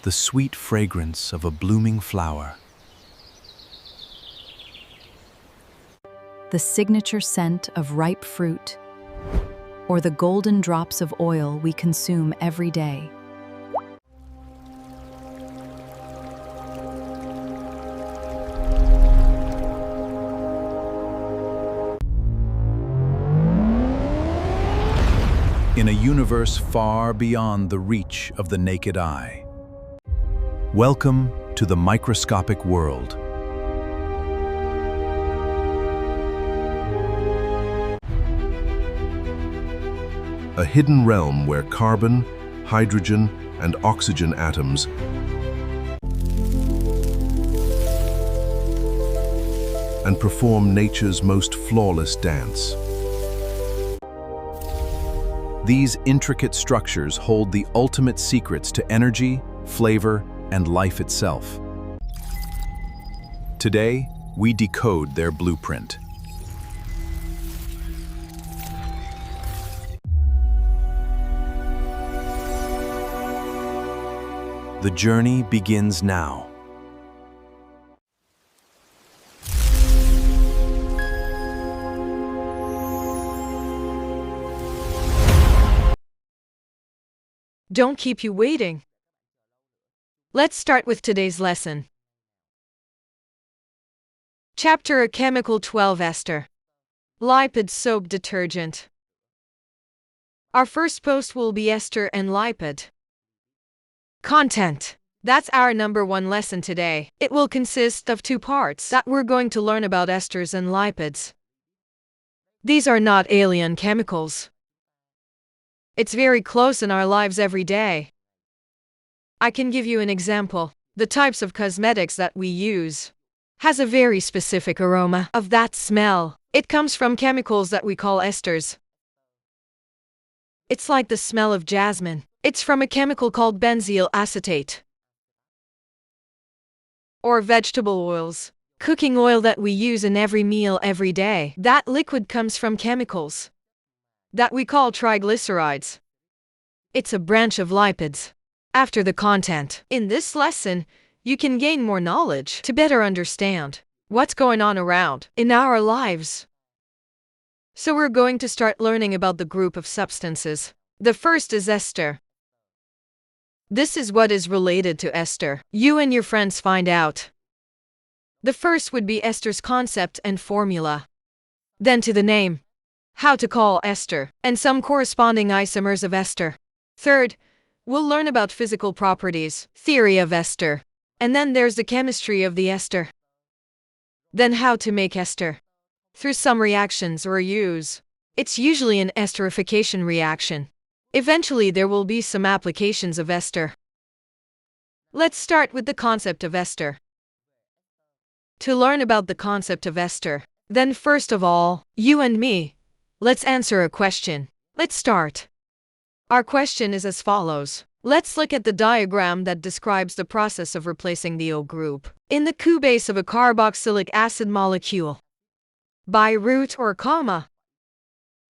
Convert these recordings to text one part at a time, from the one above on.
the sweet fragrance of a blooming flower. The signature scent of ripe fruit, or the golden drops of oil we consume every day. In a universe far beyond the reach of the naked eye. Welcome to the Microscopic World. A hidden realm where carbon, hydrogen, and oxygen atoms and perform nature's most flawless dance. These intricate structures hold the ultimate secrets to energy, flavor, and life itself. Today, we decode their blueprint. The journey begins now. Don't keep you waiting. Let's start with today's lesson. Chapter Chemical 12 Ester. Lipid soap detergent. Our first post will be ester and lipid. Content. That's our number one lesson today. It will consist of two parts that we're going to learn about esters and lipids. These are not alien chemicals. It's very close in our lives every day. I can give you an example. The types of cosmetics that we use has a very specific aroma of that smell. It comes from chemicals that we call esters. It's like the smell of jasmine. It's from a chemical called benzyl acetate. Or vegetable oils. Cooking oil that we use in every meal every day. That liquid comes from chemicals that we call triglycerides. It's a branch of lipids. After the content in this lesson, you can gain more knowledge to better understand what's going on around in our lives. So we're going to start learning about the group of substances. The first is ester. This is what is related to ester. You and your friends find out. The first would be ester's concept and formula. Then to the name, how to call ester, and some corresponding isomers of ester. Third, we'll learn about physical properties, theory of ester, and then there's the chemistry of the ester. Then how to make ester. Through some reactions or use. It's usually an esterification reaction. Eventually there will be some applications of ester. Let's start with the concept of ester. To learn about the concept of ester, then first of all, you and me, let's answer a question. Let's start. Our question is as follows. Let's look at the diagram that describes the process of replacing the O group in the Q base of a carboxylic acid molecule by root or comma.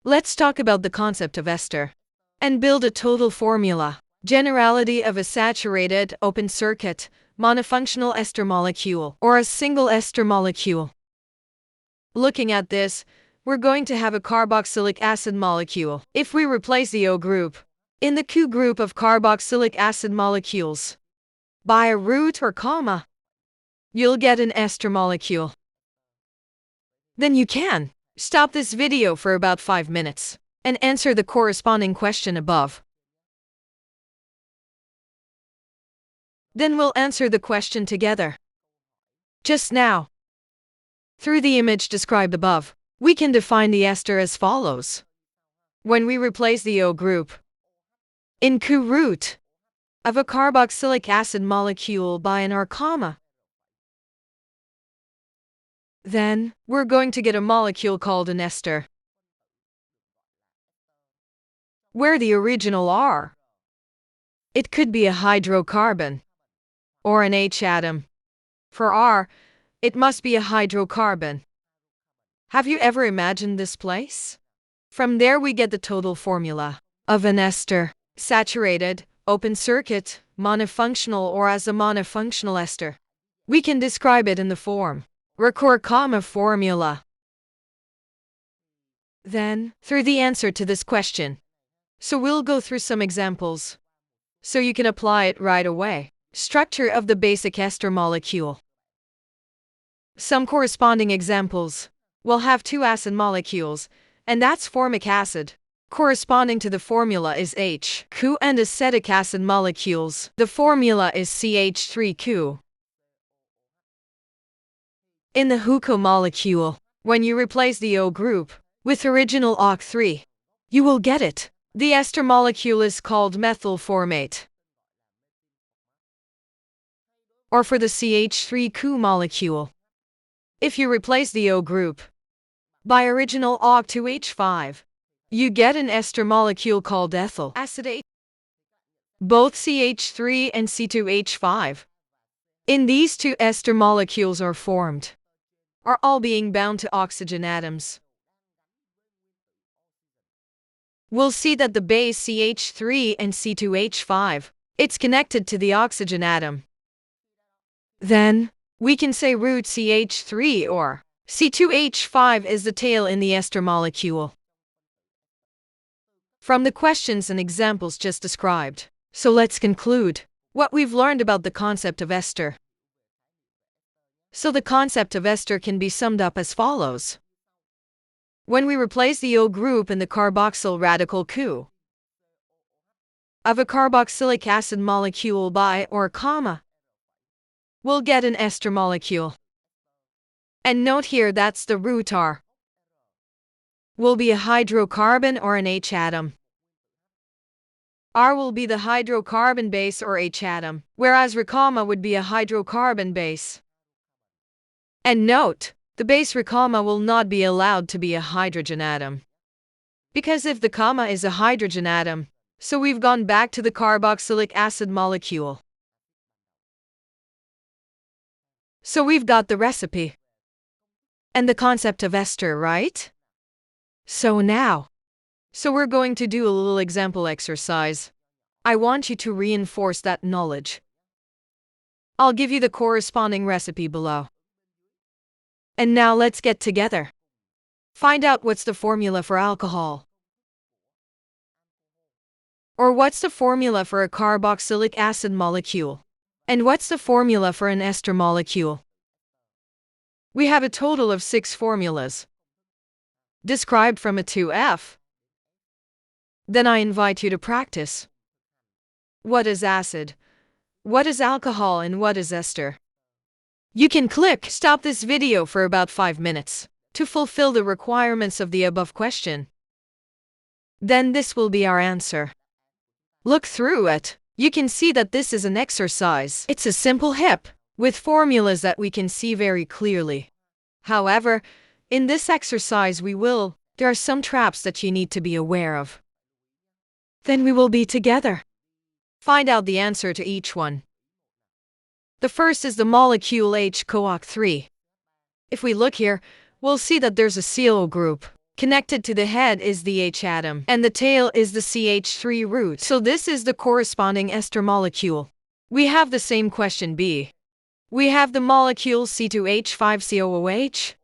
Let's talk about the concept of ester and build a total formula. Generality of a saturated, open circuit, monofunctional ester molecule or a single ester molecule. Looking at this, we're going to have a carboxylic acid molecule. If we replace the O group in the Q group of carboxylic acid molecules by a root or comma, you'll get an ester molecule. Then you can stop this video for about 5 minutes and answer the corresponding question above. Then we'll answer the question together. Just now, through the image described above, we can define the ester as follows. When we replace the O group in Q root of a carboxylic acid molecule by an R comma, then we're going to get a molecule called an ester, where the original R, it could be a hydrocarbon or an H atom. For R, it must be a hydrocarbon. Have you ever imagined this place? From there we get the total formula of an ester, saturated, open circuit, monofunctional, or as a monofunctional ester. We can describe it in the form record comma formula. Then, through the answer to this question. So we'll go through some examples, so you can apply it right away. Structure of the basic ester molecule. Some corresponding examples. We'll have two acid molecules, and that's formic acid. Corresponding to the formula is H2 and acetic acid molecules. The formula is CH3CU. In the HUCO molecule, when you replace the O group with original OC3, you will get it. The ester molecule is called methyl formate. Or for the CH3CU molecule, if you replace the O group by original OC2H5, you get an ester molecule called ethyl acetate. Both CH3 and C2H5 in these two ester molecules are formed, are all being bound to oxygen atoms. We'll see that the base CH3 and C2H5, it's connected to the oxygen atom. Then, we can say root CH3 or C2H5 is the tail in the ester molecule. From the questions and examples just described, so let's conclude what we've learned about the concept of ester. So the concept of ester can be summed up as follows. When we replace the O group in the carboxyl radical Cu of a carboxylic acid molecule by or comma, we'll get an ester molecule. And note here that's the root R will be a hydrocarbon or an H atom. R will be the hydrocarbon base or H atom, whereas R, would be a hydrocarbon base. And note, the base R, will not be allowed to be a hydrogen atom. Because if the comma is a hydrogen atom, so we've gone back to the carboxylic acid molecule. So we've got the recipe and the concept of ester, right? So we're going to do a little example exercise. I want you to reinforce that knowledge. I'll give you the corresponding recipe below. And now let's get together. Find out what's the formula for alcohol. Or what's the formula for a carboxylic acid molecule? And what's the formula for an ester molecule? We have a total of 6 formulas, described from a 2F. Then I invite you to practice. What is acid? What is alcohol? And what is ester? You can click stop this video for about 5 minutes to fulfill the requirements of the above question. Then this will be our answer. Look through it. You can see that this is an exercise. It's a simple HIP with formulas that we can see very clearly. However, in this exercise there are some traps that you need to be aware of. Then we will be together. Find out the answer to each one. The first is the molecule H-CoOC3. If we look here, we'll see that there's a CO group. Connected to the head is the H atom, and the tail is the CH3 root. So this is the corresponding ester molecule. We have the same question B. We have the molecule C2H5COOH.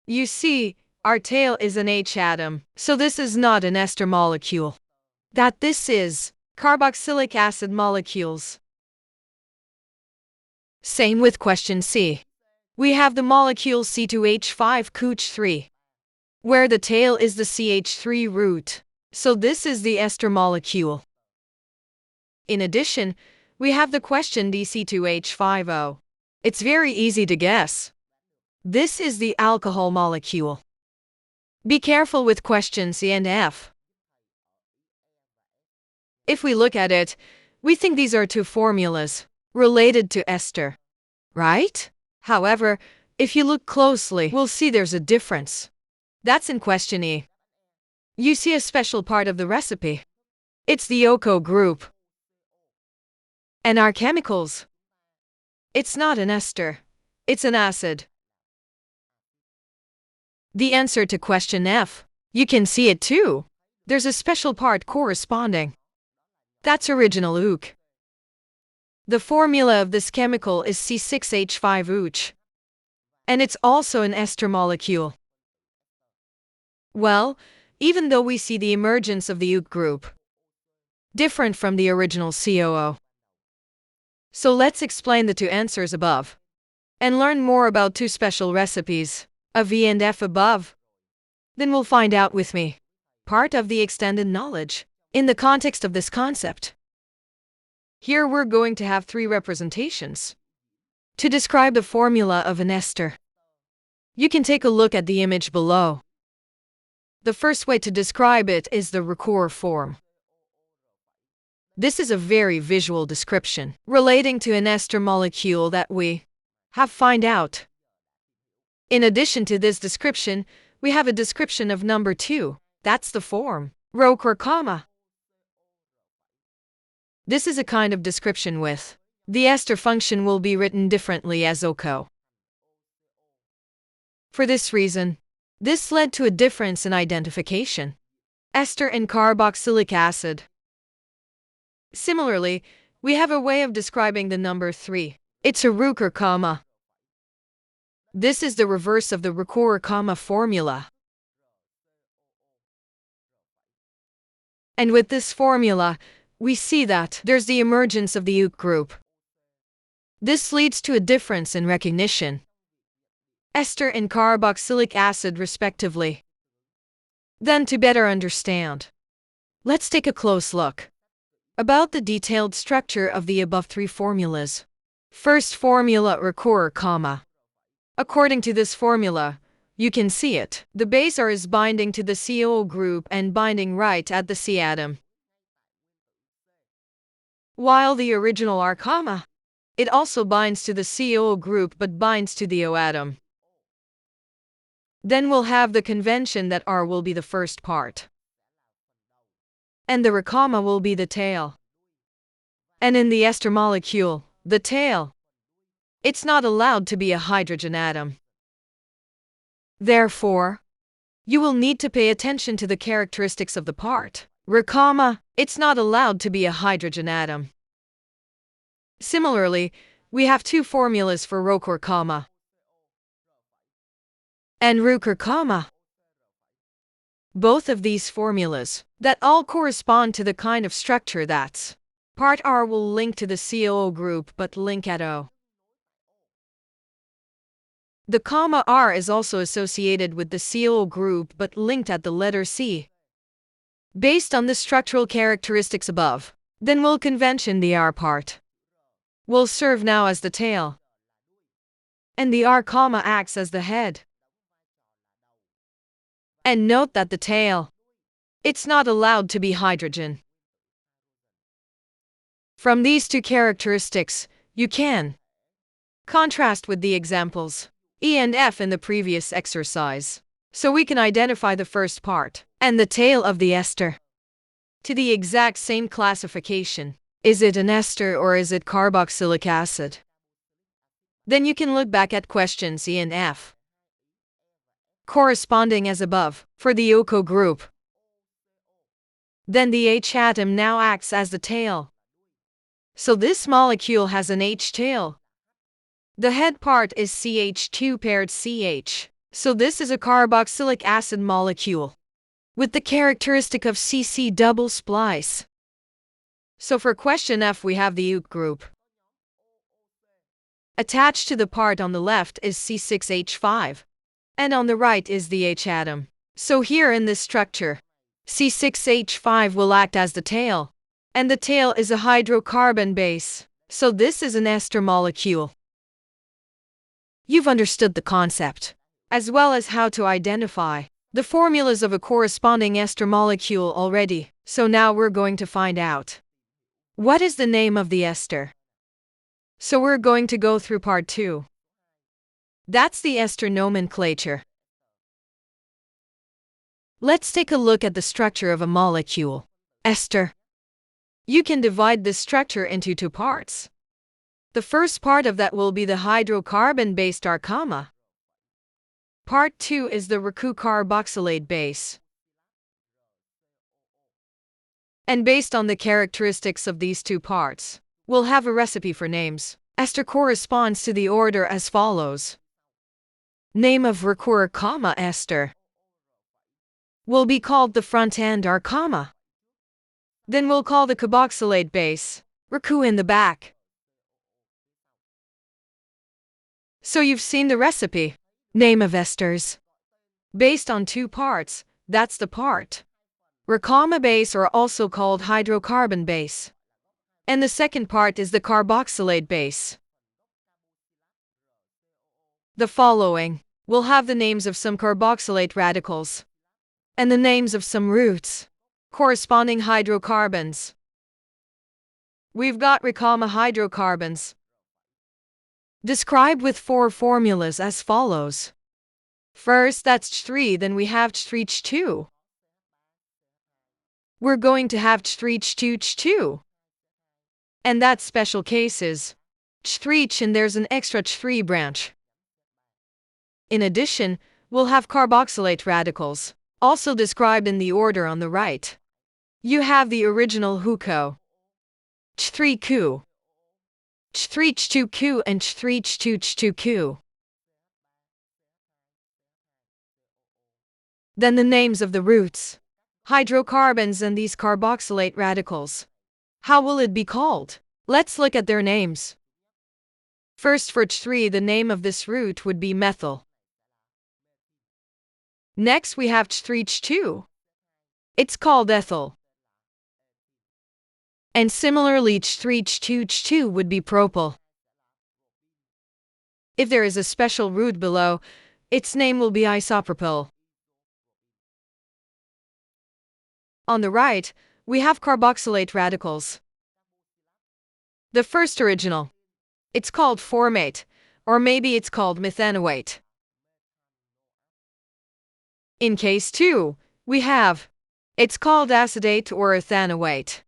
You see, our tail is an H atom, so this is not an ester molecule. This is carboxylic acid molecules. Same with question C. We have the molecule C2H5COOH3, where the tail is the CH3 root, so this is the ester molecule. In addition, we have the question DC2H5O. It's very easy to guess. This is the alcohol molecule. Be careful with question C and F. If we look at it, we think these are two formulas related to ester, right? However, if you look closely, we'll see there's a difference. That's in question E. You see a special part of the recipe. It's the OCO group. And our chemicals. It's not an ester. It's an acid. The answer to question F. You can see it too. There's a special part corresponding. That's original UC. The formula of this chemical is C6H5OH. And it's also an ester molecule. Well, even though we see the emergence of the UC group, different from the original COO. So let's explain the two answers above, and learn more about two special recipes, of E and F above. Then we'll find out with me, part of the extended knowledge, in the context of this concept. Here we're going to have three representations to describe the formula of an ester. You can take a look at the image below. The first way to describe it is the Ricoeur form. This is a very visual description relating to an ester molecule that we have find out. In addition to this description, we have a description of number 2, that's the form Ricoeur comma. This is a kind of description with the ester function will be written differently as OCO. For this reason, this led to a difference in identification. Ester and carboxylic acid. Similarly, we have a way of describing the number 3. It's a Ricoeur comma. This is the reverse of the Ricoeur comma formula. And with this formula, we see that there's the emergence of the UC group. This leads to a difference in recognition. Ester and carboxylic acid respectively. Then to better understand, let's take a close look about the detailed structure of the above three formulas. First formula Ricoeur comma. According to this formula, you can see it. The base R is binding to the COO group and binding right at the C atom. While the original R comma, it also binds to the COO group but binds to the O atom. Then we'll have the convention that R will be the first part, and the R comma will be the tail. And in the ester molecule, the tail, it's not allowed to be a hydrogen atom. Therefore, you will need to pay attention to the characteristics of the part. R comma, it's not allowed to be a hydrogen atom. Similarly, we have two formulas for Ricoeur comma and Ricoeur comma. Both of these formulas that all correspond to the kind of structure that's part R will link to the COO group but link at O. The comma R is also associated with the COO group but linked at the letter C. Based on the structural characteristics above, then we'll convention the R part will serve now as the tail, and the R comma acts as the head. And note that the tail, it's not allowed to be hydrogen. From these two characteristics, you can contrast with the examples E and F in the previous exercise, so we can identify the first part and the tail of the ester to the exact same classification. Is it an ester or is it carboxylic acid? Then you can look back at questions E and F, corresponding as above, for the OCO group. Then the H atom now acts as the tail. So this molecule has an H tail. The head part is CH2 paired CH, so this is a carboxylic acid molecule with the characteristic of CC double splice. So for question F we have the UC group. Attached to the part on the left is C6H5, and on the right is the H atom. So here in this structure, C6H5 will act as the tail, and the tail is a hydrocarbon base, so this is an ester molecule. You've understood the concept, as well as how to identify the formulas of a corresponding ester molecule already, so now we're going to find out what is the name of the ester. So we're going to go through part 2. That's the ester nomenclature. Let's take a look at the structure of a molecule, ester. You can divide this structure into two parts. The first part of that will be the hydrocarbon-based R comma. Part 2 is the Ricoeur carboxylate base. And based on the characteristics of these two parts, we'll have a recipe for names. Ester corresponds to the order as follows. Name of recur, Ester will be called the front end or comma. Then we'll call the carboxylate base recur in the back. So you've seen the recipe. Name of esters. Based on two parts, that's the part recama base, or also called hydrocarbon base. And the second part is the carboxylate base. The following will have the names of some carboxylate radicals and the names of some roots corresponding hydrocarbons. We've got recama hydrocarbons described with four formulas as follows. First, that's Ch3, then we have Ch3, Ch2. We're going to have Ch3, Ch2, Ch2. And that's special cases. Ch3, Ch, and there's an extra Ch3 branch. In addition, we'll have carboxylate radicals, also described in the order on the right. You have the original HUCO, Ch3Q, Ch3, Ch2Q, and Ch3, Ch2, Ch2Q. Then the names of the roots, hydrocarbons, and these carboxylate radicals. How will it be called? Let's look at their names. First, for Ch3, the name of this root would be methyl. Next, we have Ch3, Ch2. It's called ethyl. And similarly, Ch3, Ch2, Ch2 would be propyl. If there is a special root below, its name will be isopropyl. On the right, we have carboxylate radicals. The first original. It's called formate, or maybe it's called methanoate. In case 2, we have, it's called acetate or ethanoate.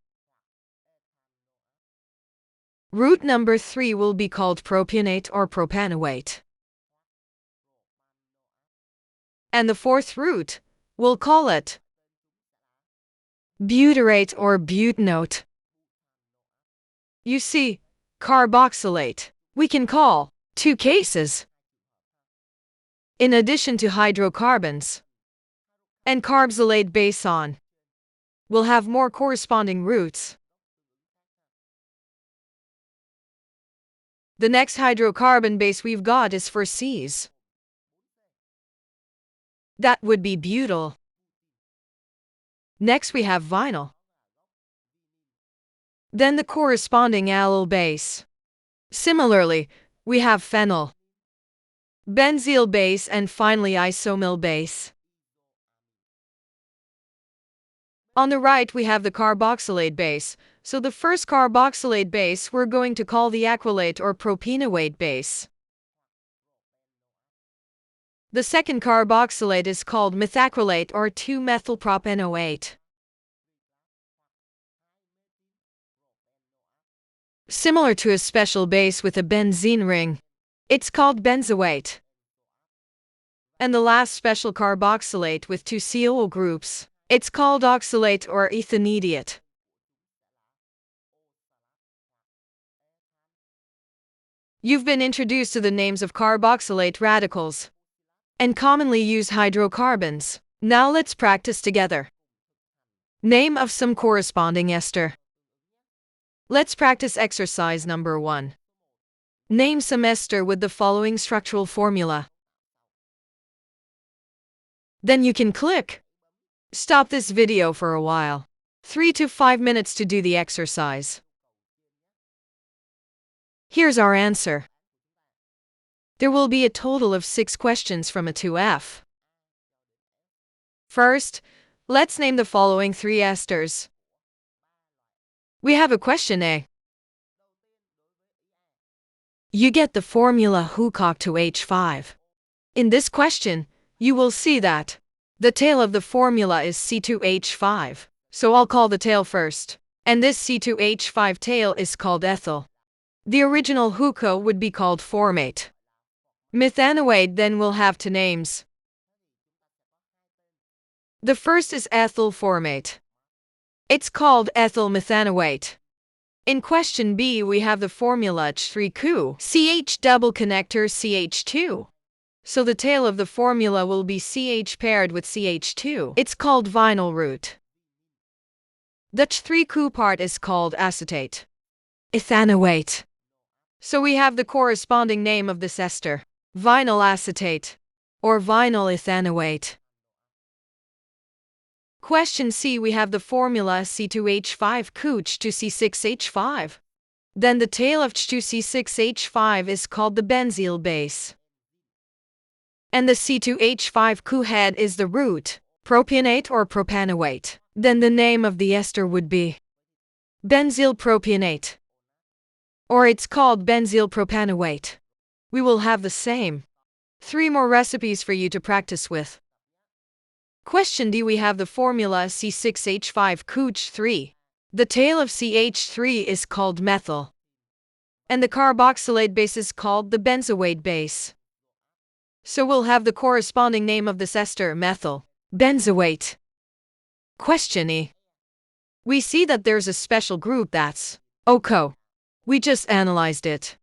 Root number 3 will be called propionate or propanoate. And the fourth root, we'll call it butyrate or butanoate. You see, carboxylate, we can call 2 cases. In addition to hydrocarbons and carboxylate base on, we'll have more corresponding roots. The next hydrocarbon base we've got is for Cs. That would be butyl. Next we have vinyl. Then the corresponding allyl base. Similarly, we have phenyl, benzyl base, and finally isomyl base. On the right we have the carboxylate base, so the first carboxylate base we're going to call the acrylate or propenoate base. The second carboxylate is called methacrylate or 2-methylpropanoate. Similar to a special base with a benzene ring, it's called benzoate. And the last special carboxylate with 2 CO groups, it's called oxalate or ethanediate. You've been introduced to the names of carboxylate radicals and commonly used hydrocarbons. Now let's practice together. Name of some corresponding ester. Let's practice exercise number 1. Name some ester with the following structural formula. Then you can click stop this video for a while. 3 to 5 minutes to do the exercise. Here's our answer. There will be a total of 6 questions from A to F. First, let's name the following 3 esters. We have a question A. You get the formula HUCOC to H5. In this question, you will see that the tail of the formula is C2H5, so I'll call the tail first. And this C2H5 tail is called ethyl. The original HUCO would be called formate. Methanoate then will have 2 names. The first is ethyl formate. It's called ethyl methanoate. In question B, we have the formula Ch3Cu, CH double connector CH2. So the tail of the formula will be CH paired with CH2. It's called vinyl root. The Ch3Cu part is called acetate. Ethanoate. So we have the corresponding name of this ester, vinyl acetate, or vinyl ethanoate. Question C, we have the formula C2H5Cu Ch2C6H5. Then the tail of Ch2C6H5 is called the benzyl base. And the C2H5Cu head is the root, propionate or propanoate. Then the name of the ester would be benzyl propionate. Or it's called benzyl propanoate. We will have the same 3 more recipes for you to practice with. Question D, we have the formula C6H5Cu Ch3. The tail of CH3 is called methyl. And the carboxylate base is called the benzoate base. So we'll have the corresponding name of this ester, methyl benzoate. Question E. We see that there's a special group that's OCO. We just analyzed it.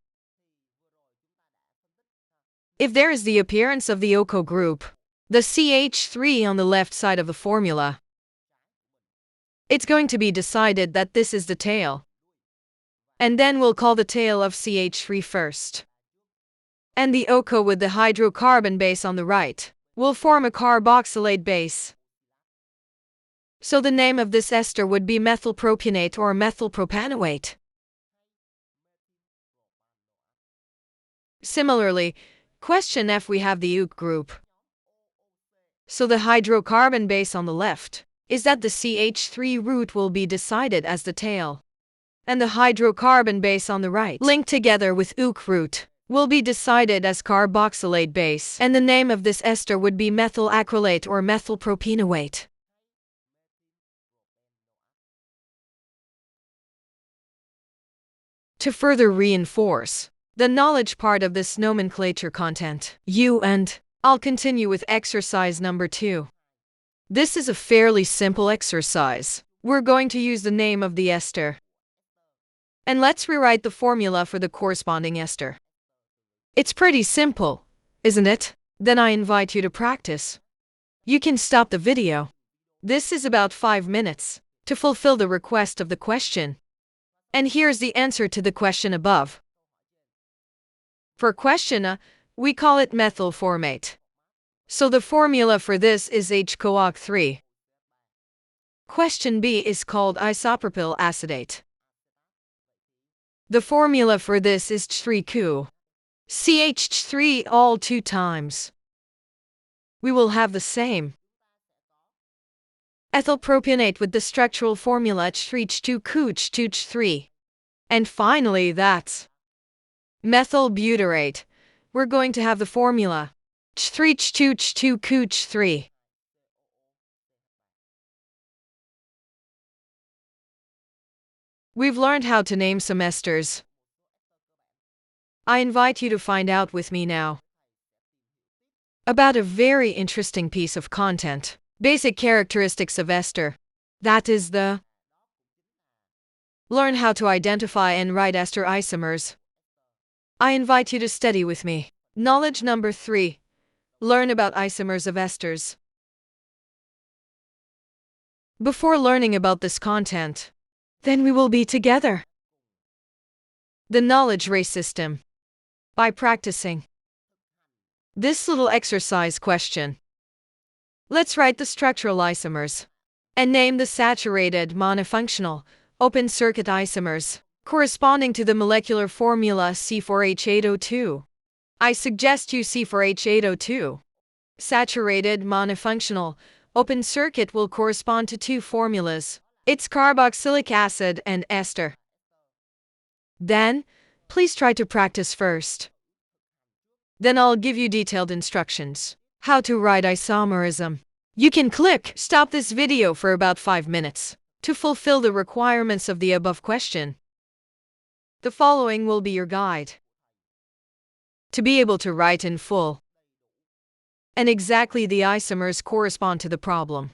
If there is the appearance of the OCO group, the CH3 on the left side of the formula, it's going to be decided that this is the tail. And then we'll call the tail of CH3 first. And the OCO with the hydrocarbon base on the right will form a carboxylate base. So the name of this ester would be methylpropionate or methylpropanoate. Similarly, question F, we have the UC group. So the hydrocarbon base on the left is that the CH3 root will be decided as the tail. And the hydrocarbon base on the right, linked together with UC root, will be decided as carboxylate base. And the name of this ester would be methyl acrylate or methylpropanoate. To further reinforce the knowledge part of this nomenclature content, I'll continue with exercise number 2. This is a fairly simple exercise. We're going to use the name of the ester. And let's rewrite the formula for the corresponding ester. It's pretty simple, isn't it? Then I invite you to practice. You can stop the video. This is about 5 minutes to fulfill the request of the question. And here's the answer to the question above. For question A, we call it methyl formate. So the formula for this is HCOOC3. Question B is called isopropyl acetate. The formula for this is Ch3Cu. CH3 all 2 times. We will have the same ethyl propionate with the structural formula Ch3Ch2Cu Ch2Ch3. And finally, that's methyl butyrate. We're going to have the formula Ch3Ch2Ch2Cu Ch3. We've learned how to name some esters. I invite you to find out with me now about a very interesting piece of content. Basic characteristics of ester. That is learn how to identify and write ester isomers. I invite you to study with me. Knowledge number 3. Learn about isomers of esters. Before learning about this content, then we will be together. The knowledge race system. By practicing this little exercise question, let's write the structural isomers and name the saturated monofunctional open circuit isomers corresponding to the molecular formula C4H8O2. I suggest you C4H8O2. Saturated monofunctional open circuit will correspond to 2 formulas. It's carboxylic acid and ester. Then, please try to practice first. Then I'll give you detailed instructions how to write isomerism. You can click stop this video for about 5 minutes to fulfill the requirements of the above question. The following will be your guide to be able to write in full and exactly the isomers correspond to the problem.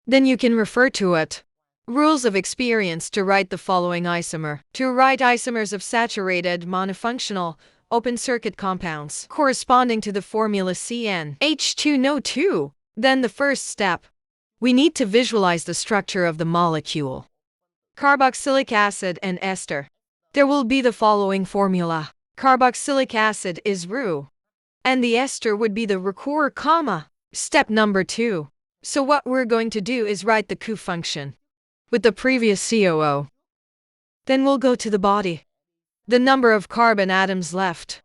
Then you can refer to it Rules of experience to write the following isomer. To write isomers of saturated monofunctional open circuit compounds corresponding to the formula CnH2NO2. Then the first step. We need to visualize the structure of the molecule. Carboxylic acid and ester. There will be the following formula. Carboxylic acid is Ru, and the ester would be the recur, comma. Step number 2. So what we're going to do is write the Cu function with the previous COO. Then we'll go to the body. The number of carbon atoms left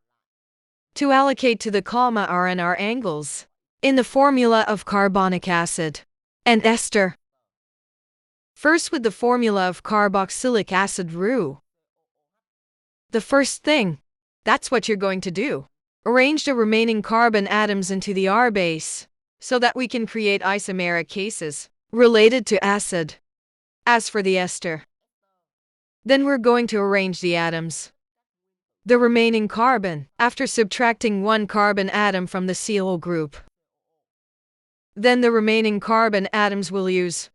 to allocate to the comma R and R angles in the formula of carbonic acid and ester. First with the formula of carboxylic acid Ru. The first thing, that's what you're going to do. Arrange the remaining carbon atoms into the R base so that we can create isomeric cases related to acid. As for the ester, then we're going to arrange the atoms. The remaining carbon, after subtracting one carbon atom from the CO group. Then the remaining carbon atoms we'll use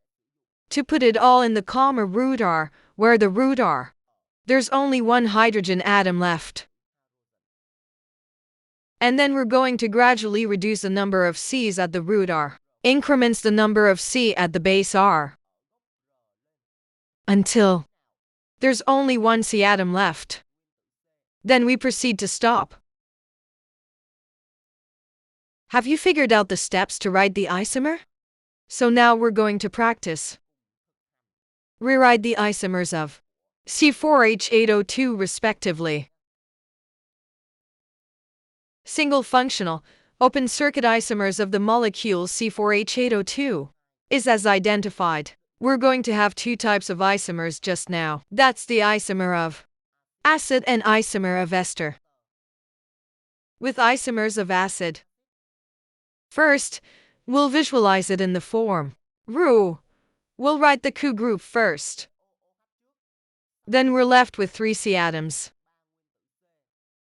to put it all in the comma root R, where the root R, there's only one hydrogen atom left. And then we're going to gradually reduce the number of C's at the root R, increments the number of C at the base R, until there's only one C atom left. Then we proceed to stop. Have you figured out the steps to write the isomer? So now we're going to practice. Rewrite the isomers of C4H8O2 respectively. Single functional, open circuit isomers of the molecule C4H8O2 is as identified. We're going to have two types of isomers just now. That's the isomer of acid and isomer of ester. With isomers of acid, first, we'll visualize it in the form Ru. We'll write the Cu group first. Then we're left with 3 C atoms.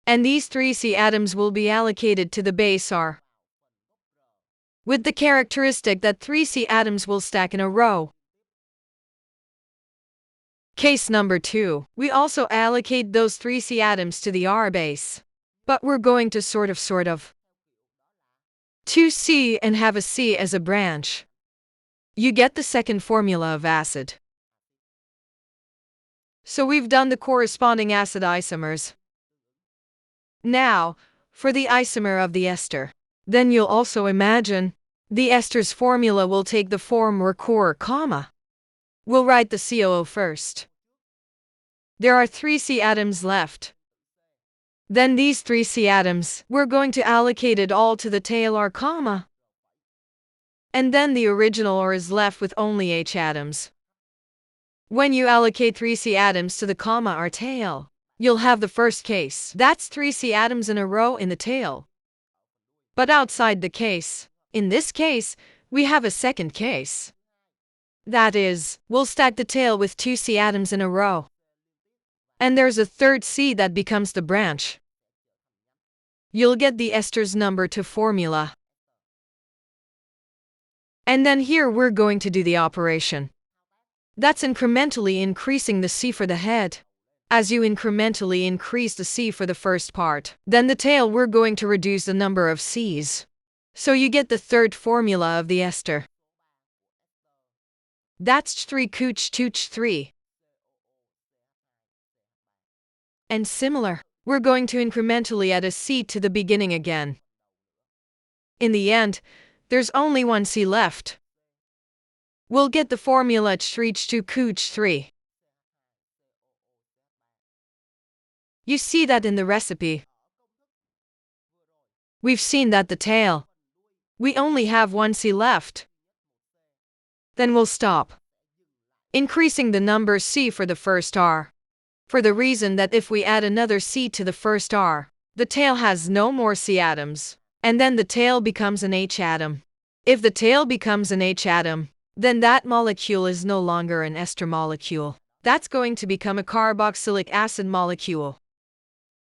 And these 3 C atoms will be allocated to the base R, with the characteristic that 3 C atoms will stack in a row. Case number 2. We also allocate those 3 C atoms to the R base. But we're going to sort of 2C and have a C as a branch. You get the second formula of acid. So we've done the corresponding acid isomers. Now, for the isomer of the ester. Then you'll also imagine the ester's formula will take the form recur, comma. We'll write the COO first. There are 3 C atoms left. Then these 3 C atoms, we're going to allocate it all to the tail R, comma. And then the original R is left with only H atoms. When you allocate 3 C atoms to the comma R tail, you'll have the first case. That's 3 C atoms in a row in the tail. But outside the case, in this case, we have a second case. That is, we'll stack the tail with 2 C atoms in a row. And there's a third C that becomes the branch. You'll get the ester's number 2 formula. And then here we're going to do the operation. That's incrementally increasing the C for the head. As you incrementally increase the C for the first part, then the tail we're going to reduce the number of C's. So you get the third formula of the ester. That's 3 Cuch 3. And similar, we're going to incrementally add a C to the beginning again. In the end, there's only one C left. We'll get the formula 3 Cuch 3. You see that in the recipe. We've seen that the tail, we only have one C left. Then we'll stop, increasing the number C for the first R, for the reason that if we add another C to the first R, the tail has no more C atoms, and then the tail becomes an H atom. If the tail becomes an H atom, then that molecule is no longer an ester molecule. That's going to become a carboxylic acid molecule.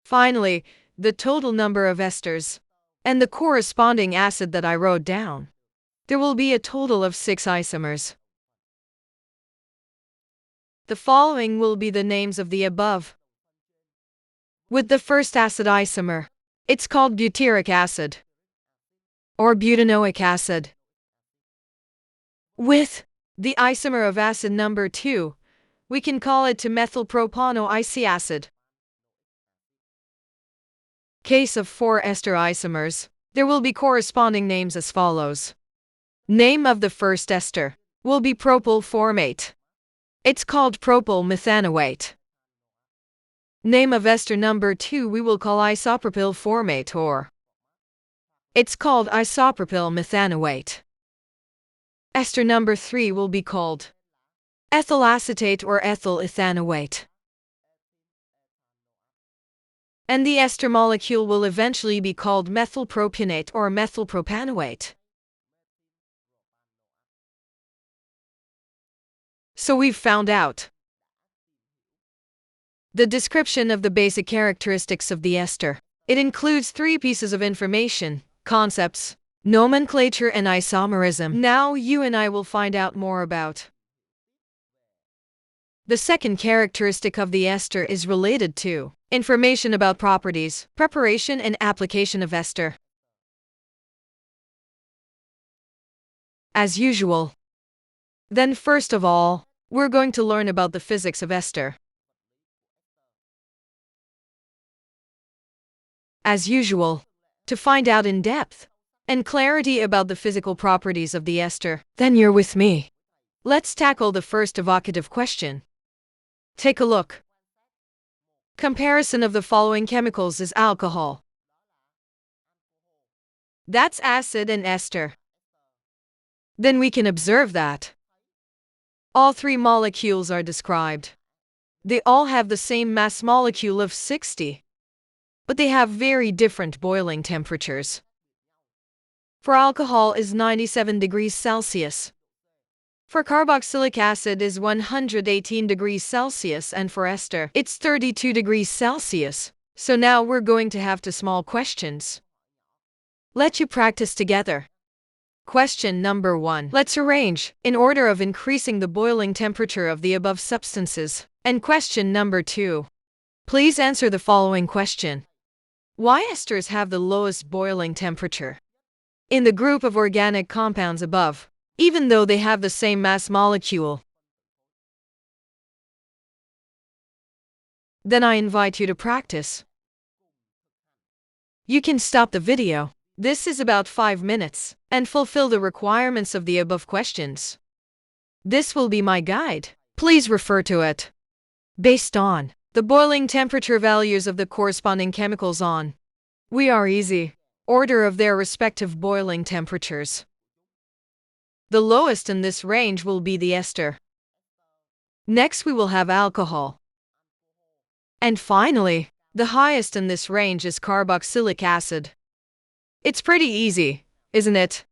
Finally, the total number of esters and the corresponding acid that I wrote down. There will be a total of 6 isomers. The following will be the names of the above. With the first acid isomer, it's called butyric acid or butanoic acid. With the isomer of acid number 2, we can call it 2-methylpropanoic acid. Case of 4 ester isomers, there will be corresponding names as follows. Name of the first ester will be propyl formate. It's called propyl methanoate. Name of ester number 2 we will call isopropyl formate, or it's called isopropyl methanoate. Ester number 3 will be called ethyl acetate or ethyl ethanoate. And the ester molecule will eventually be called methylpropionate or methylpropanoate. So we've found out the description of the basic characteristics of the ester. It includes 3 pieces of information: concepts, nomenclature, and isomerism. Now you and I will find out more about the second characteristic of the ester is related to information about properties, preparation, and application of ester. As usual. Then first of all, we're going to learn about the physics of ester. As usual, to find out in depth and clarity about the physical properties of the ester, then you're with me. Let's tackle the first evocative question. Take a look. Comparison of the following chemicals is alcohol. That's acid and ester. Then we can observe that all 3 molecules are described. They all have the same mass molecule of 60, but they have very different boiling temperatures. For alcohol is 97 degrees Celsius. For carboxylic acid is 118 degrees Celsius, and for ester, it's 32 degrees Celsius. So now we're going to have 2 small questions. Let you practice together. Question number 1. Let's arrange in order of increasing the boiling temperature of the above substances. And question number 2. Please answer the following question. Why esters have the lowest boiling temperature in the group of organic compounds above, even though they have the same mass molecule? Then I invite you to practice. You can stop the video. This is about 5 minutes, and fulfill the requirements of the above questions. This will be my guide. Please refer to it. Based on the boiling temperature values of the corresponding chemicals on we are easy order of their respective boiling temperatures. The lowest in this range will be the ester. Next we will have alcohol. And finally, the highest in this range is carboxylic acid. It's pretty easy, isn't it?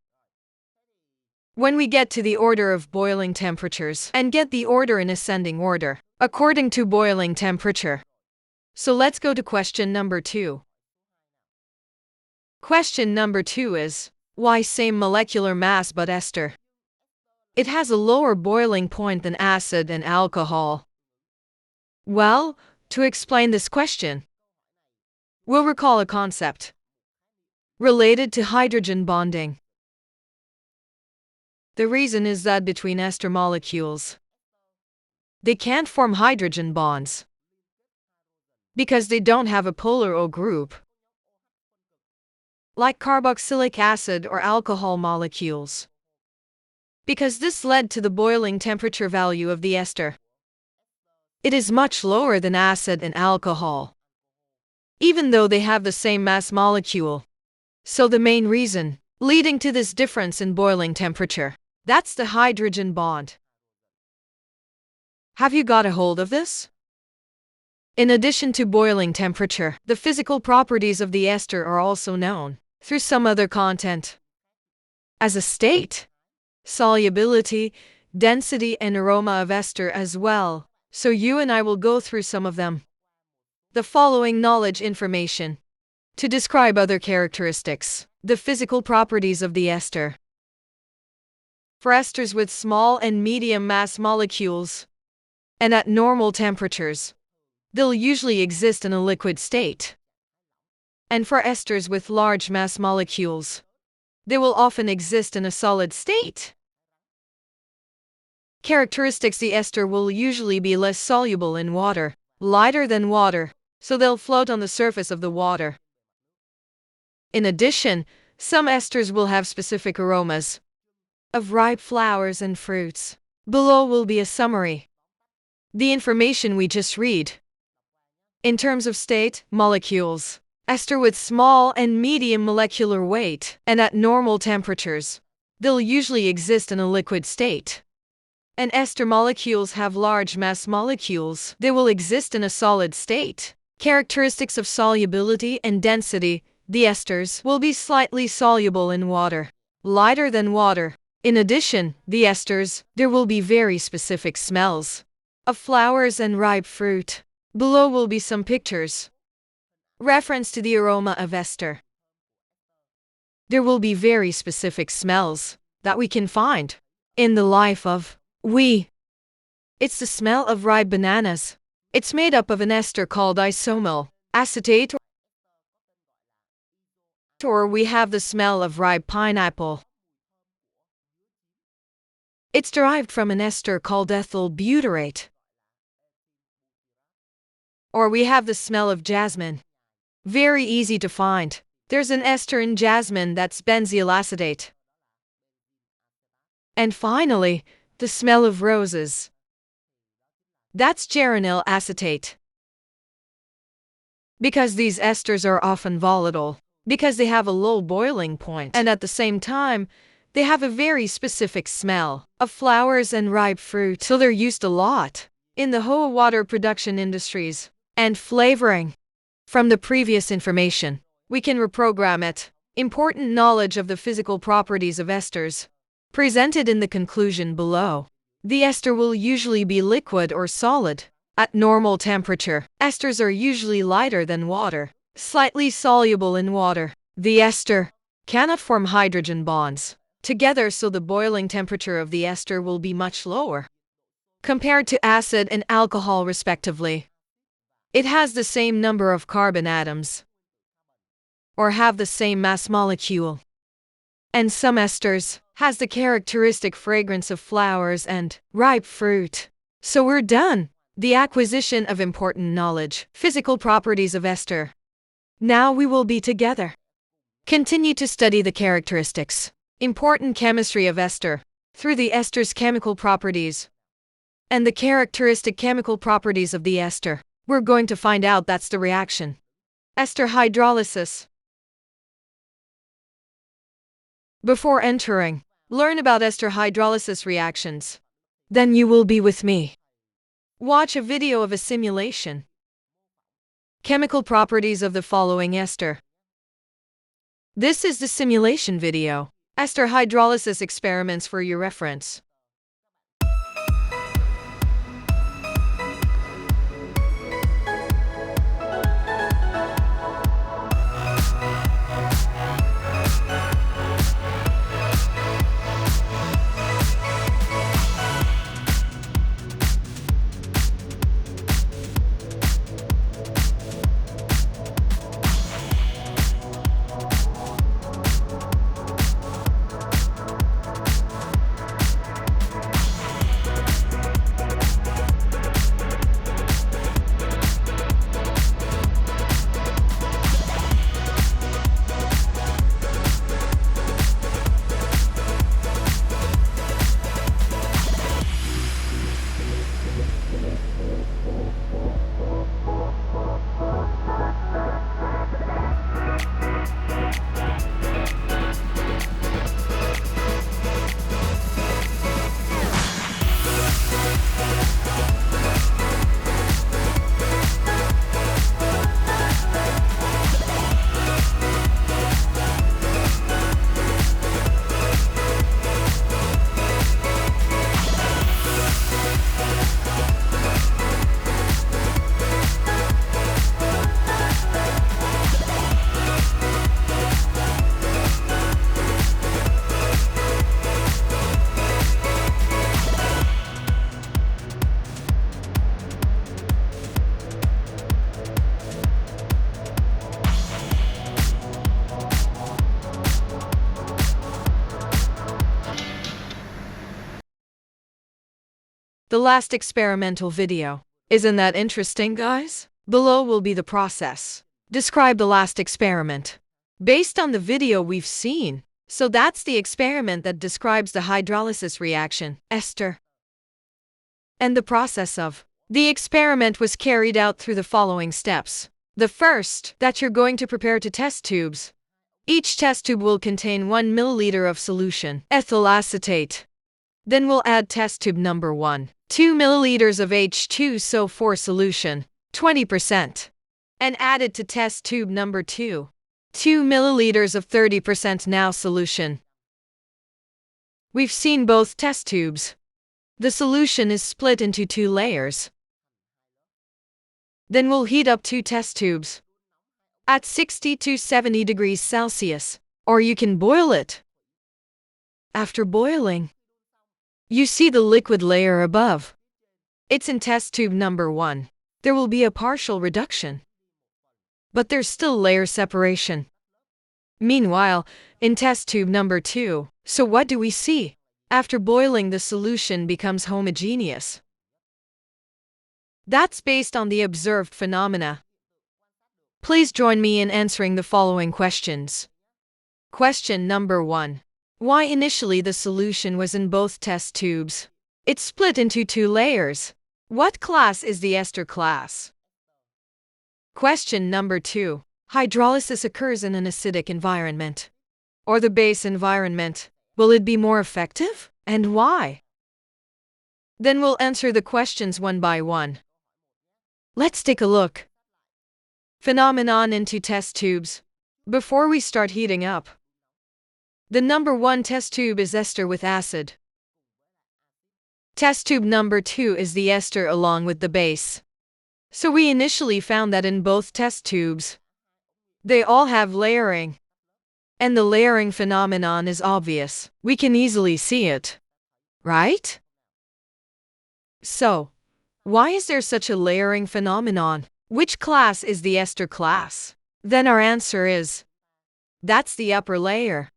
When we get to the order of boiling temperatures and get the order in ascending order, according to boiling temperature. So let's go to question number 2. Question number 2 is, why same molecular mass but ester? It has a lower boiling point than acid and alcohol. Well, to explain this question, we'll recall a concept related to hydrogen bonding. The reason is that between ester molecules, they can't form hydrogen bonds because they don't have a polar O group, like carboxylic acid or alcohol molecules, because this led to the boiling temperature value of the ester. It is much lower than acid and alcohol, even though they have the same mass molecule. So the main reason leading to this difference in boiling temperature, that's the hydrogen bond. Have you got a hold of this? In addition to boiling temperature, the physical properties of the ester are also known through some other content as a state, solubility, density, and aroma of ester as well. So you and I will go through some of them. The following knowledge information to describe other characteristics, the physical properties of the ester. For esters with small and medium mass molecules, and at normal temperatures, they'll usually exist in a liquid state. And for esters with large mass molecules, they will often exist in a solid state. Characteristics: the ester will usually be less soluble in water, lighter than water, so they'll float on the surface of the water. In addition, some esters will have specific aromas of ripe flowers and fruits. Below will be a summary. The information we just read. In terms of state, molecules. Ester with small and medium molecular weight, and at normal temperatures, they'll usually exist in a liquid state. And ester molecules have large mass molecules. They will exist in a solid state. Characteristics of solubility and density: the esters will be slightly soluble in water, lighter than water. In addition, the esters, there will be very specific smells of flowers and ripe fruit. Below will be some pictures. Reference to the aroma of ester. There will be very specific smells that we can find in the life of we. It's the smell of ripe bananas. It's made up of an ester called isomal acetate, or we have the smell of ripe pineapple. It's derived from an ester called ethyl butyrate. Or we have the smell of jasmine. Very easy to find. There's an ester in jasmine that's benzyl acetate. And finally, the smell of roses. That's geranyl acetate. Because these esters are often volatile, because they have a low boiling point, and at the same time, they have a very specific smell of flowers and ripe fruit, so they're used a lot in the whole water production industries. And flavoring. From the previous information, we can reprogram it. Important knowledge of the physical properties of esters. Presented in the conclusion below. The ester will usually be liquid or solid. At normal temperature, esters are usually lighter than water, slightly soluble in water. The ester cannot form hydrogen bonds together, so the boiling temperature of the ester will be much lower compared to acid and alcohol respectively. It has the same number of carbon atoms, or have the same mass molecule. And some esters has the characteristic fragrance of flowers and ripe fruit. So we're done. The acquisition of important knowledge, physical properties of ester. Now we will be together. Continue to study the characteristics, important chemistry of ester, through the ester's chemical properties, and the characteristic chemical properties of the ester. We're going to find out that's the reaction. Ester hydrolysis. Before entering, learn about ester hydrolysis reactions. Then you will be with me. Watch a video of a simulation. Chemical properties of the following ester. This is the simulation video. Ester hydrolysis experiments for your reference. the last experimental video. Isn't that interesting, guys? Below will be the process. Describe the last experiment. Based on the video we've seen. So that's the experiment that describes the hydrolysis reaction, Ester. And the process of the experiment was carried out through the following steps. The first, that you're going to prepare two test tubes. Each test tube will contain 1 milliliter of solution, ethyl acetate. Then we'll add test tube number 1, 2 milliliters of H2SO4 solution, 20%, and add it to test tube number 2, 2 milliliters of 30% now solution. We've seen both test tubes. The solution is split into 2 layers. Then we'll heat up 2 test tubes at 60 to 70 degrees Celsius, or you can boil it. After boiling, you see the liquid layer above. It's in test tube number 1. There will be a partial reduction, but there's still layer separation. Meanwhile, in test tube number 2, so what do we see? After boiling, the solution becomes homogeneous. That's based on the observed phenomena. Please join me in answering the following questions. Question number 1. Why initially the solution was in both test tubes? It's split into 2 layers. What class is the ester class? Question number 2. Hydrolysis occurs in an acidic environment or the base environment. Will it be more effective? And why? Then we'll answer the questions one by one. Let's take a look. Phenomenon into test tubes. Before we start heating up, the number 1 test tube is ester with acid. Test tube number 2 is the ester along with the base. So we initially found that in both test tubes, they all have layering. And the layering phenomenon is obvious. We can easily see it, right? So, why is there such a layering phenomenon? Which class is the ester class? Then our answer is, that's the upper layer.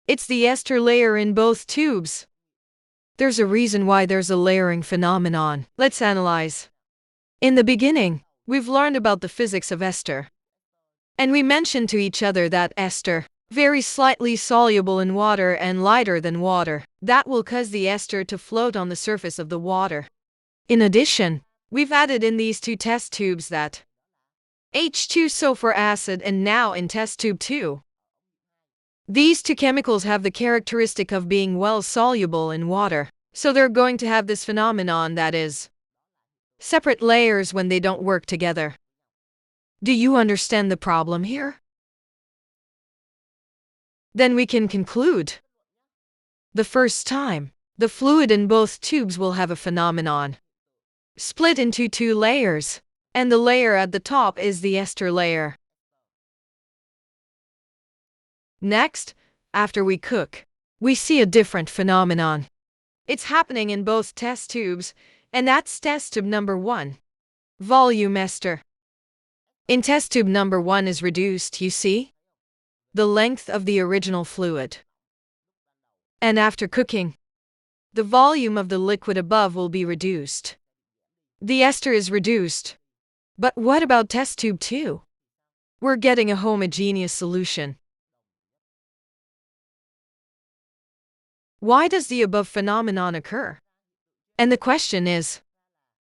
It's the ester layer in both tubes. There's a reason why there's a layering phenomenon. Let's analyze. In the beginning, we've learned about the physics of ester. And we mentioned to each other that ester, very slightly soluble in water and lighter than water, that will cause the ester to float on the surface of the water. In addition, we've added in these 2 test tubes that H2SO4 acid and now in test tube 2. These 2 chemicals have the characteristic of being well soluble in water, so they're going to have this phenomenon that is separate layers when they don't work together. Do you understand the problem here? Then we can conclude. The first time, the fluid in both tubes will have a phenomenon split into 2 layers, and the layer at the top is the ester layer. Next, after we cook, we see a different phenomenon. It's happening in both test tubes, and that's test tube number 1. Volume ester. In test tube number 1 is reduced, you see? The length of the original fluid. And after cooking, the volume of the liquid above will be reduced. The ester is reduced. But what about test tube 2? We're getting a homogeneous solution. Why does the above phenomenon occur? And the question is,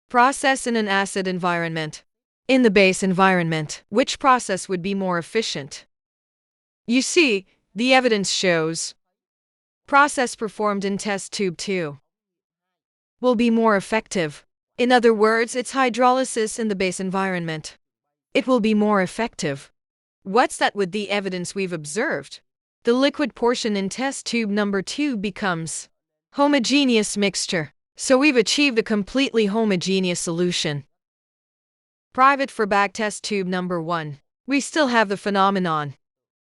process in an acid environment. In the base environment, which process would be more efficient? You see, the evidence shows process performed in test tube 2 will be more effective. In other words, it's hydrolysis in the base environment. It will be more effective. What's that with the evidence we've observed? The liquid portion in test tube number 2 becomes homogeneous mixture. So we've achieved a completely homogeneous solution. Private for back test tube number 1. We still have the phenomenon.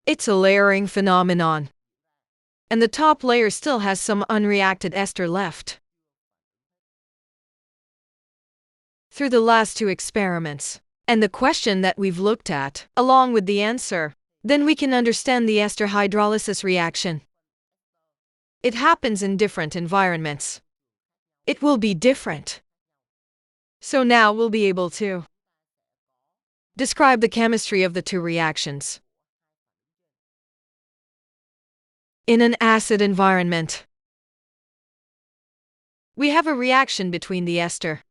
It's a layering phenomenon. And the top layer still has some unreacted ester left. Through the last 2 experiments, and the question that we've looked at, along with the answer, then we can understand the ester hydrolysis reaction. It happens in different environments. It will be different. So now we'll be able to describe the chemistry of the two reactions. In an acid environment, we have a reaction between the ester.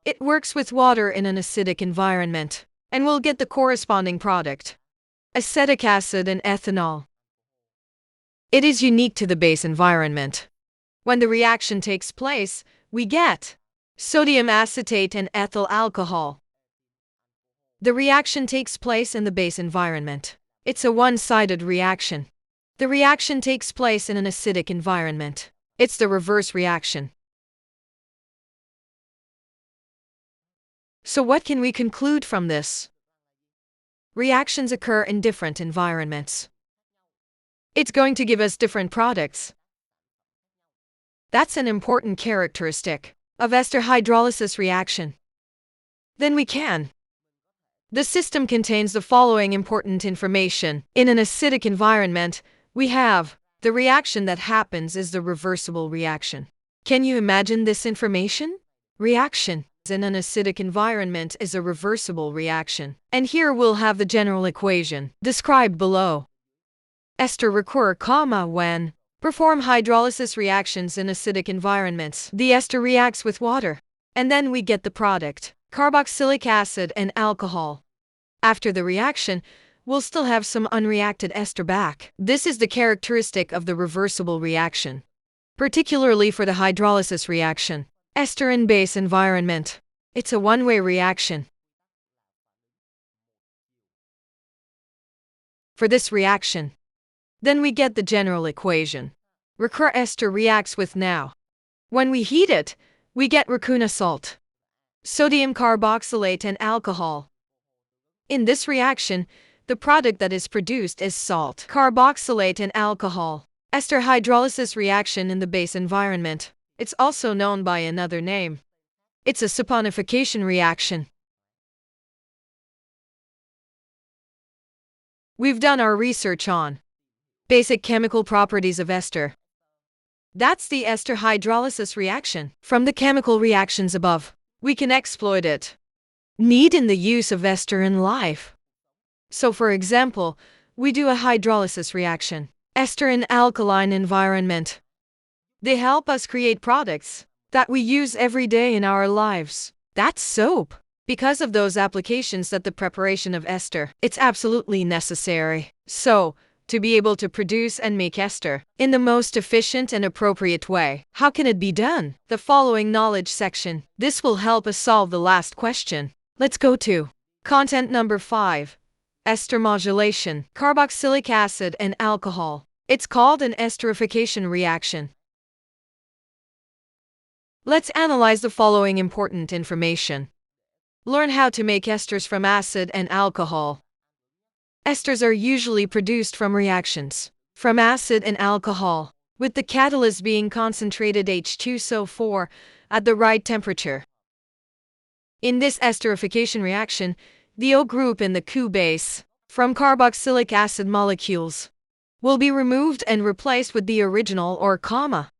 It works with water in an acidic environment, and we'll get the corresponding product, acetic acid and ethanol. It is unique to the base environment. When the reaction takes place, we get sodium acetate and ethyl alcohol. The reaction takes place in the base environment. It's a one-sided reaction. The reaction takes place in an acidic environment. It's the reverse reaction. So what can we conclude from this? Reactions occur in different environments. It's going to give us different products. That's an important characteristic of ester hydrolysis reaction. Then we can. The system contains the following important information. In an acidic environment, we have the reaction that happens is the reversible reaction. Can you imagine this information? Reaction in an acidic environment is a reversible reaction. And here we'll have the general equation described below. Ester recur, when perform hydrolysis reactions in acidic environments. The ester reacts with water, and then we get the product, carboxylic acid and alcohol. After the reaction, we'll still have some unreacted ester back. This is the characteristic of the reversible reaction, particularly for the hydrolysis reaction. Ester in base environment. It's a one-way reaction. For this reaction, then we get the general equation. Recur ester reacts with now. When we heat it, we get racuna salt, sodium carboxylate and alcohol. In this reaction, the product that is produced is salt, carboxylate and alcohol. Ester hydrolysis reaction in the base environment. It's also known by another name. It's a saponification reaction. We've done our research on basic chemical properties of ester. That's the ester hydrolysis reaction. From the chemical reactions above, we can exploit it. Need in the use of ester in life. So for example, we do a hydrolysis reaction. Ester in alkaline environment. They help us create products that we use every day in our lives. That's soap. Because of those applications that the preparation of ester, it's absolutely necessary. So, to be able to produce and make ester in the most efficient and appropriate way, how can it be done? The following knowledge section. This will help us solve the last question. Let's go to content number 5. Ester modulation, carboxylic acid and alcohol. It's called an esterification reaction. Let's analyze the following important information. Learn how to make esters from acid and alcohol. Esters are usually produced from reactions from acid and alcohol, with the catalyst being concentrated H2SO4 at the right temperature. In this esterification reaction, the O group in the Q base from carboxylic acid molecules will be removed and replaced with the original or comma.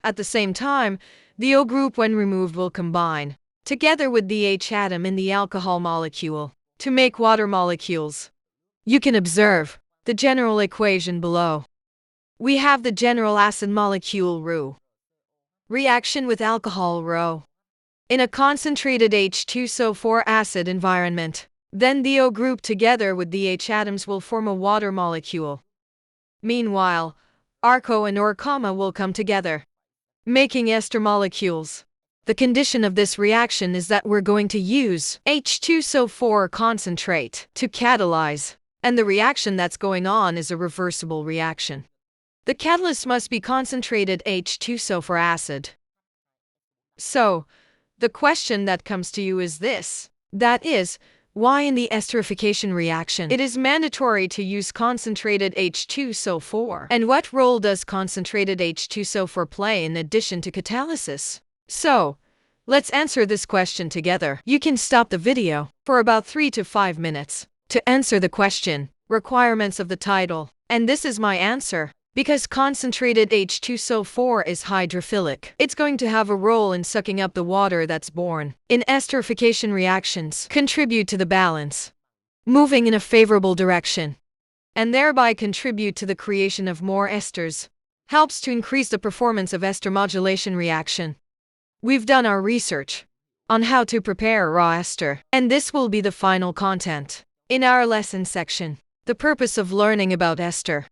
At the same time, the O group when removed will combine together with the H atom in the alcohol molecule to make water molecules. You can observe the general equation below. We have the general acid molecule Ru. Reaction with alcohol Rho. In a concentrated H2SO4 acid environment, then the O group together with the H atoms will form a water molecule. Meanwhile, Arco and or comma will come together, making ester molecules. The condition of this reaction is that we're going to use H2SO4 concentrate to catalyze, and the reaction that's going on is a reversible reaction. The catalyst must be concentrated H2SO4 acid. So, the question that comes to you is this. That is, why in the esterification reaction it is mandatory to use concentrated H2SO4? And what role does concentrated H2SO4 play in addition to catalysis? So, let's answer this question together. You can stop the video for about 3 to 5 minutes to answer the question, requirements of the title. And this is my answer. Because concentrated H2SO4 is hydrophilic, it's going to have a role in sucking up the water that's born in esterification reactions, contribute to the balance, moving in a favorable direction, and thereby contribute to the creation of more esters, helps to increase the performance of ester modulation reaction. We've done our research on how to prepare raw ester, and this will be the final content in our lesson section. The purpose of learning about ester,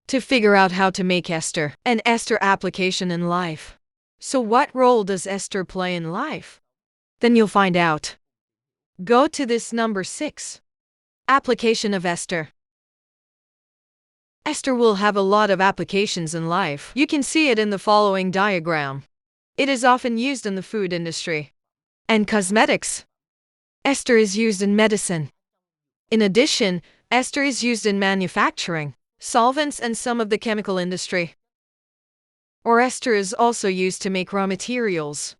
to figure out how to make ester, and ester application in life. So what role does ester play in life? Then you'll find out. Go to this number 6. Application of ester. Ester will have a lot of applications in life. You can see it in the following diagram. It is often used in the food industry and cosmetics. Ester is used in medicine. In addition, ester is used in manufacturing, solvents, and some of the chemical industry. Or ester is also used to make raw materials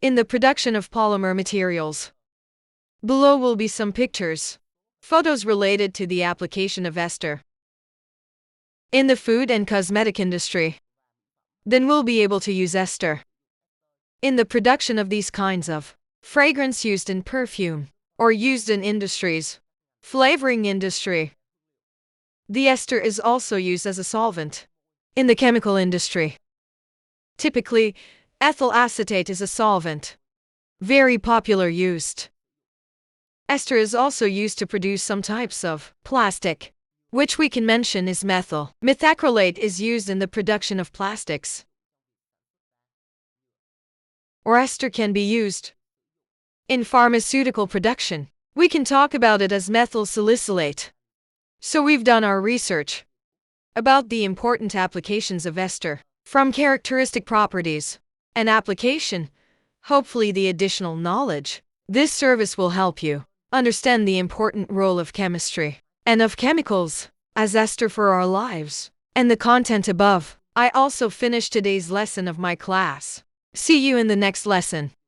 in the production of polymer materials. Below will be some pictures, photos related to the application of ester in the food and cosmetic industry. Then we'll be able to use ester in the production of these kinds of fragrance used in perfume or used in industries, flavoring industry. The ester is also used as a solvent in the chemical industry. Typically, ethyl acetate is a solvent, very popular used. Ester is also used to produce some types of plastic, which we can mention is methyl. Methacrylate is used in the production of plastics. Or ester can be used in pharmaceutical production. We can talk about it as methyl salicylate. So we've done our research about the important applications of ester, from characteristic properties and application, hopefully the additional knowledge. This service will help you understand the important role of chemistry and of chemicals as ester for our lives. And the content above. I also finished today's lesson of my class. See you in the next lesson.